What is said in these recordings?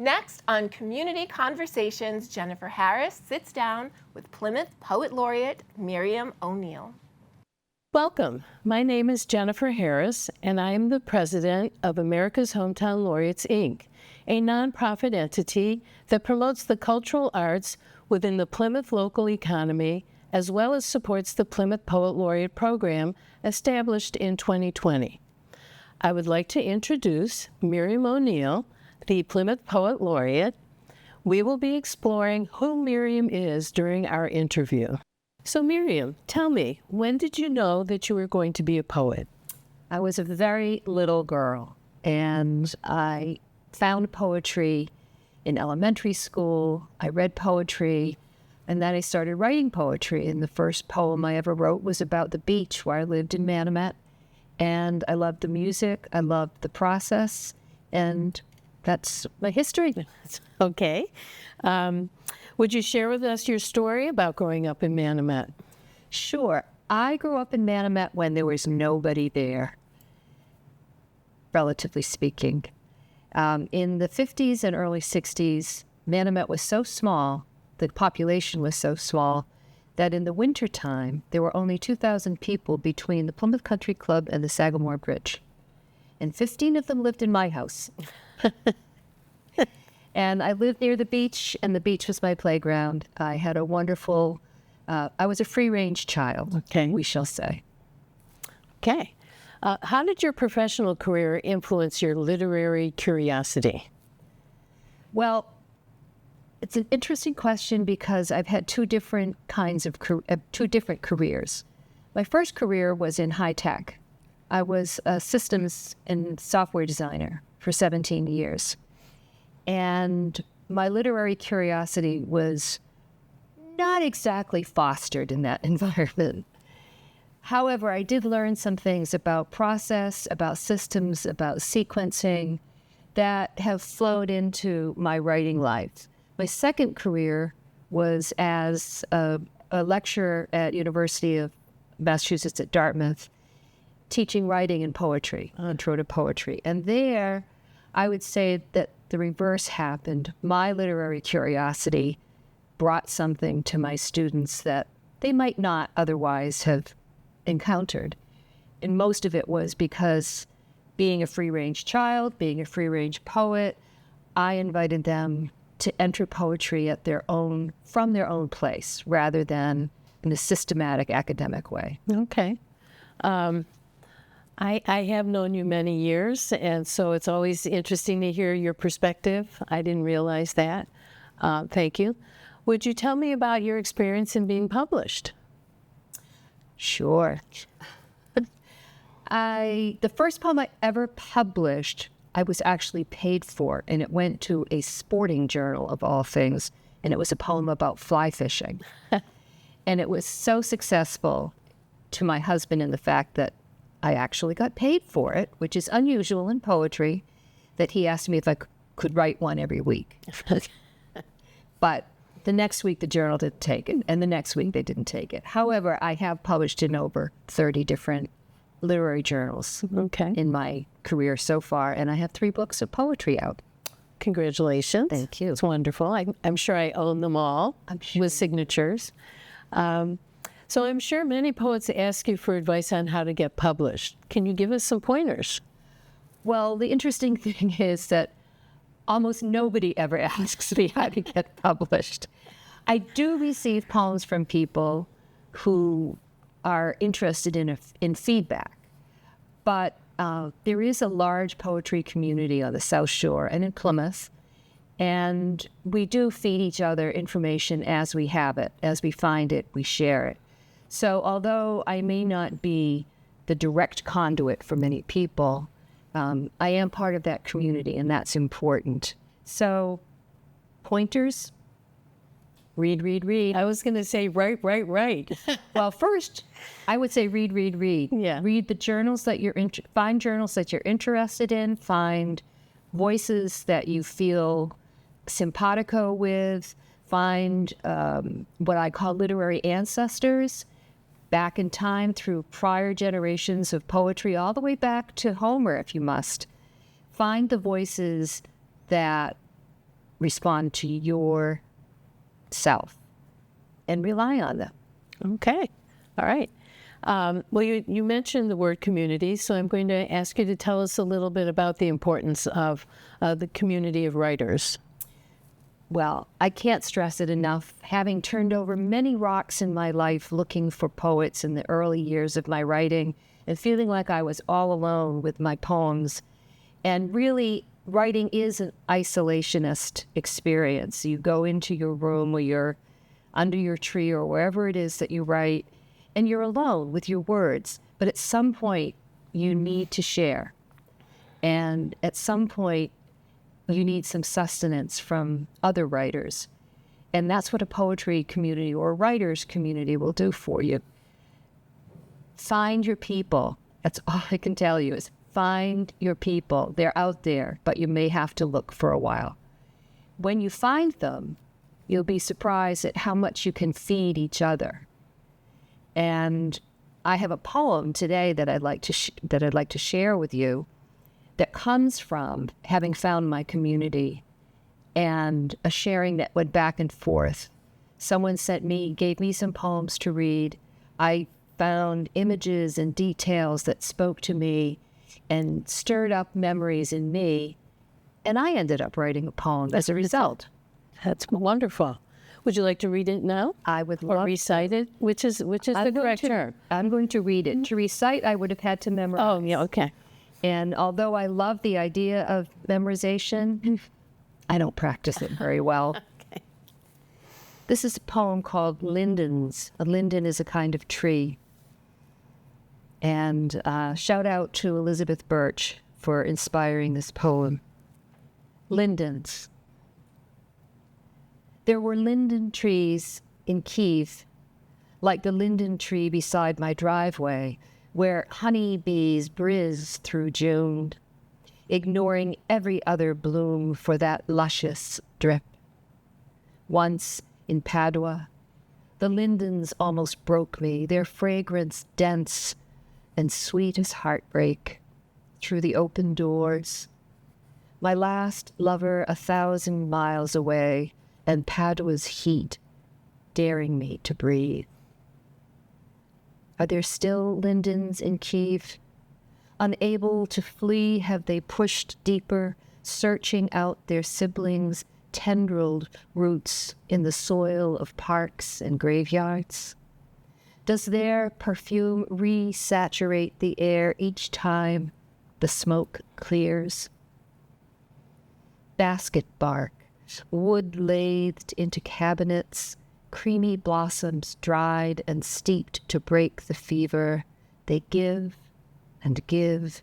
Next on Community Conversations, Jennifer Harris sits down with Plymouth Poet Laureate Miriam O'Neal. Welcome. My name is Jennifer Harris, and I am the president of America's Hometown Laureates, Inc., a nonprofit entity that promotes the cultural arts within the Plymouth local economy, as well as supports the Plymouth Poet Laureate program established in 2020. I would like to introduce Miriam O'Neal, the Plymouth Poet Laureate. We will be exploring who Miriam is during our interview. So Miriam, tell me, when did you know that you were going to be a poet? I was a very little girl, and I found poetry in elementary school. I read poetry, and then I started writing poetry. And the first poem I ever wrote was about the beach where I lived in Manomet. And I loved the music, I loved the process, and that's my history. Okay. Would you share with us your story about growing up in Manomet? Sure. I grew up in Manomet when there was nobody there, relatively speaking. In the 50s and early 60s, Manomet was so small, the population was so small, that in the wintertime, there were only 2,000 people between the Plymouth Country Club and the Sagamore Bridge. And 15 of them lived in my house. And I lived near the beach, and the beach was my playground. I had a wonderful, I was a free-range child, Okay. we shall say. Okay. How did your professional career influence your literary curiosity? Well, it's an interesting question because I've had two different careers. My first career was in high tech. I was a systems and software designer for 17 years. And my literary curiosity was not exactly fostered in that environment. However, I did learn some things about process, about systems, about sequencing that have flowed into my writing life. My second career was as a lecturer at University of Massachusetts at Dartmouth, teaching writing and poetry, intro to poetry. And there, I would say that the reverse happened. My literary curiosity brought something to my students that they might not otherwise have encountered. And most of it was because being a free-range child, being a free-range poet, I invited them to enter poetry from their own place, rather than in a systematic academic way. Okay. I have known you many years, and so it's always interesting to hear your perspective. I didn't realize that. Thank you. Would you tell me about your experience in being published? Sure. The first poem I ever published, I was actually paid for, and it went to a sporting journal of all things, and it was a poem about fly fishing. And it was so successful to my husband in the fact that I actually got paid for it, which is unusual in poetry, that he asked me if I could write one every week. But the next week the journal didn't take it, and the next week they didn't take it. However, I have published in over 30 different literary journals in my career so far, and I have 3 books of poetry out. Congratulations. Thank you. It's wonderful. I'm sure I own them all with signatures. So I'm sure many poets ask you for advice on how to get published. Can you give us some pointers? Well, the interesting thing is that almost nobody ever asks me how to get published. I do receive poems from people who are interested in feedback, but there is a large poetry community on the South Shore and in Plymouth, and we do feed each other information as we have it. As we find it, we share it. So although I may not be the direct conduit for many people, I am part of that community, and that's important. So pointers, read. I was going to say write. Well, first, I would say read. Yeah. Read the journals that find journals that you're interested in, find voices that you feel simpatico with, find what I call literary ancestors, back in time through prior generations of poetry, all the way back to Homer, if you must. Find the voices that respond to your self and rely on them. Okay. All right. Well, you mentioned the word community, so I'm going to ask you to tell us a little bit about the importance of the community of writers. Well, I can't stress it enough. Having turned over many rocks in my life looking for poets in the early years of my writing and feeling like I was all alone with my poems. And really, writing is an isolationist experience. You go into your room or you're under your tree or wherever it is that you write, and you're alone with your words. But at some point, you need to share. And at some point, you need some sustenance from other writers. And that's what a poetry community or a writers community will do for you. Find your people. That's all I can tell you is find your people. They're out there, but you may have to look for a while. When you find them, you'll be surprised at how much you can feed each other. And I have a poem today that I'd like to share with you that comes from having found my community and a sharing that went back and forth. Someone gave me some poems to read. I found images and details that spoke to me and stirred up memories in me. And I ended up writing a poem as a result. That's wonderful. Would you like to read it now? I would or love recite it, which is the correct term. I'm going to read it. To recite, I would have had to memorize. Oh, yeah, okay. And although I love the idea of memorization, I don't practice it very well. Okay. This is a poem called Lindens. A linden is a kind of tree. And shout out to Elizabeth Birch for inspiring this poem. Lindens. There were linden trees in Kiev, like the linden tree beside my driveway, where honeybees brizz through June, ignoring every other bloom for that luscious drip. Once in Padua, the lindens almost broke me, their fragrance dense and sweet as heartbreak through the open doors. My last lover 1,000 miles away, and Padua's heat daring me to breathe. Are there still lindens in Kiev? Unable to flee, have they pushed deeper, searching out their siblings' tendrilled roots in the soil of parks and graveyards? Does their perfume resaturate the air each time the smoke clears? Basket bark, wood lathed into cabinets, creamy blossoms dried and steeped to break the fever. They give and give.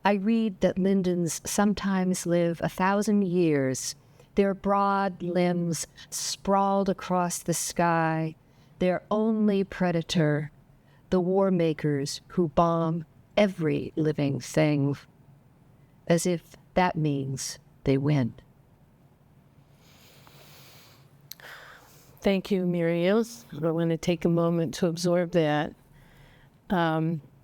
I read that lindens sometimes live 1,000 years, their broad limbs sprawled across the sky, their only predator, the war makers who bomb every living thing, as if that means they win. Thank you, Miriam. I want to take a moment to absorb that.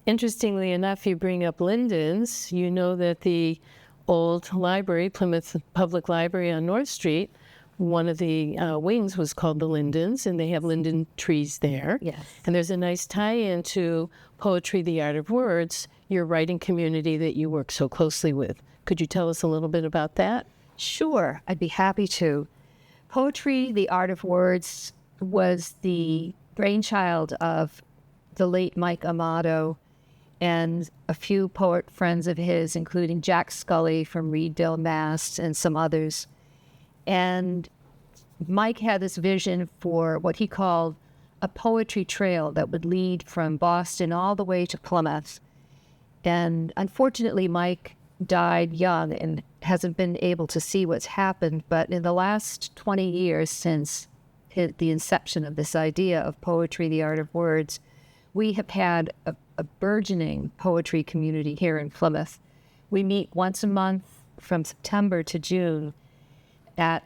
Interestingly enough, you bring up lindens. You know that the old library, Plymouth Public Library on North Street, one of the wings was called the Lindens, and they have linden trees there. Yes. And there's a nice tie-in to Poetry, the Art of Words, your writing community that you work so closely with. Could you tell us a little bit about that? Sure, I'd be happy to. Poetry, the Art of Words, was the brainchild of the late Mike Amato and a few poet friends of his, including Jack Scully from Reedville, Mass., and some others. And Mike had this vision for what he called a poetry trail that would lead from Boston all the way to Plymouth. And unfortunately, Mike died young and hasn't been able to see what's happened. But in the last 20 years since the inception of this idea of Poetry, the Art of Words, we have had a burgeoning poetry community here in Plymouth. We meet once a month from September to June at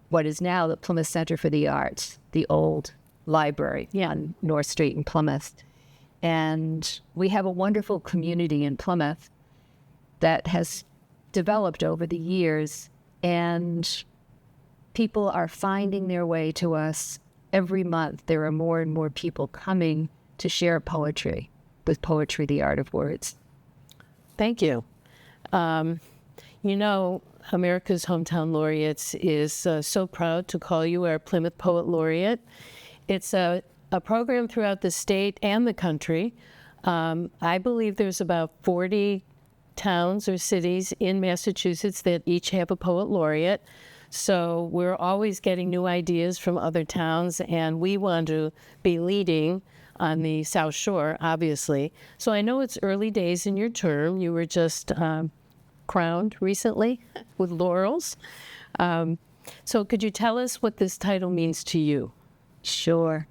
what is now the Plymouth Center for the Arts, the old library on North Street in Plymouth. And we have a wonderful community in Plymouth that has developed over the years. And people are finding their way to us every month. There are more and more people coming to share poetry with Poetry, the Art of Words. Thank you. You know, America's Hometown Laureates is so proud to call you our Plymouth Poet Laureate. It's a program throughout the state and the country. I believe there's about 40 towns or cities in Massachusetts that each have a poet laureate. So we're always getting new ideas from other towns, and we want to be leading on the South Shore, obviously. So I know it's early days in your term. You were just crowned recently with laurels. So could you tell us what this title means to you? Sure.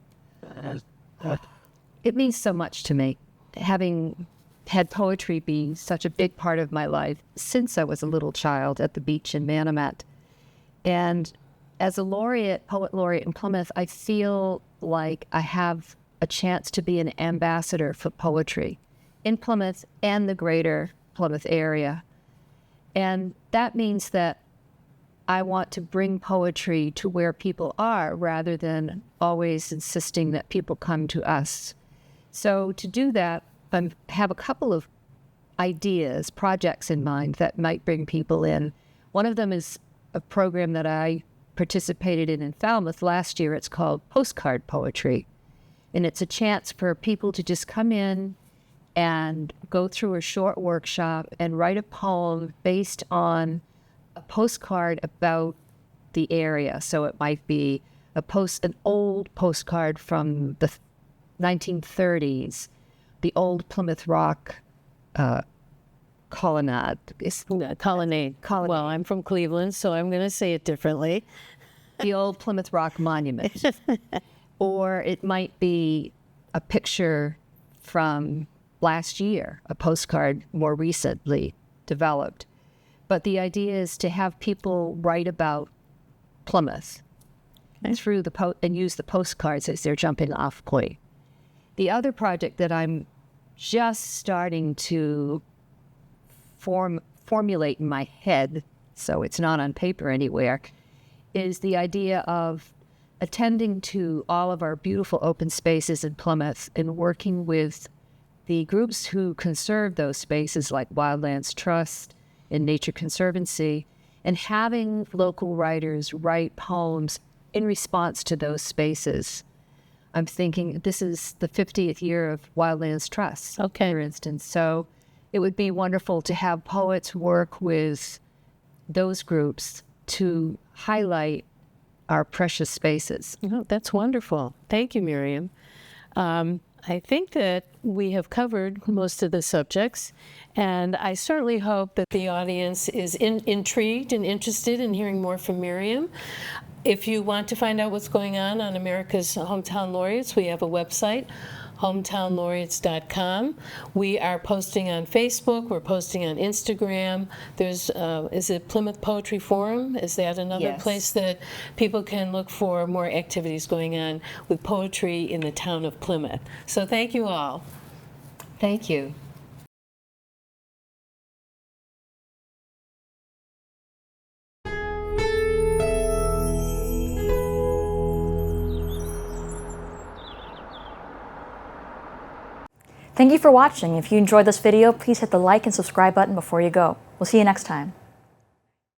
It means so much to me, having had poetry be such a big part of my life since I was a little child at the beach in Manomet. And as a laureate, poet laureate in Plymouth, I feel like I have a chance to be an ambassador for poetry in Plymouth and the greater Plymouth area. And that means that I want to bring poetry to where people are rather than always insisting that people come to us. So to do that, I have a couple of ideas, projects in mind that might bring people in. One of them is a program that I participated in Falmouth last year. It's called Postcard Poetry. And it's a chance for people to just come in and go through a short workshop and write a poem based on a postcard about the area. So it might be an old postcard from the 1930s, the old Plymouth Rock colonnade. Colonnade. Well, I'm from Cleveland, so I'm going to say it differently. The old Plymouth Rock monument. Or it might be a picture from last year, a postcard more recently developed. But the idea is to have people write about Plymouth through and use the postcards as their jumping off point. The other project that I'm just starting to formulate in my head, so it's not on paper anywhere, is the idea of attending to all of our beautiful open spaces in Plymouth and working with the groups who conserve those spaces like Wildlands Trust and Nature Conservancy, and having local writers write poems in response to those spaces. I'm thinking this is the 50th year of Wildlands Trust, for instance. So it would be wonderful to have poets work with those groups to highlight our precious spaces. Oh, that's wonderful. Thank you, Miriam. I think that we have covered most of the subjects, and I certainly hope that the audience is intrigued and interested in hearing more from Miriam. If you want to find out what's going on America's Hometown Laureates, we have a website, hometownlaureates.com. We are posting on Facebook. We're posting on Instagram. There's, is it Plymouth Poetry Forum? Is that another place that people can look for more activities going on with poetry in the town of Plymouth? So thank you all. Thank you. Thank you for watching. If you enjoyed this video, please hit the like and subscribe button before you go. We'll see you next time.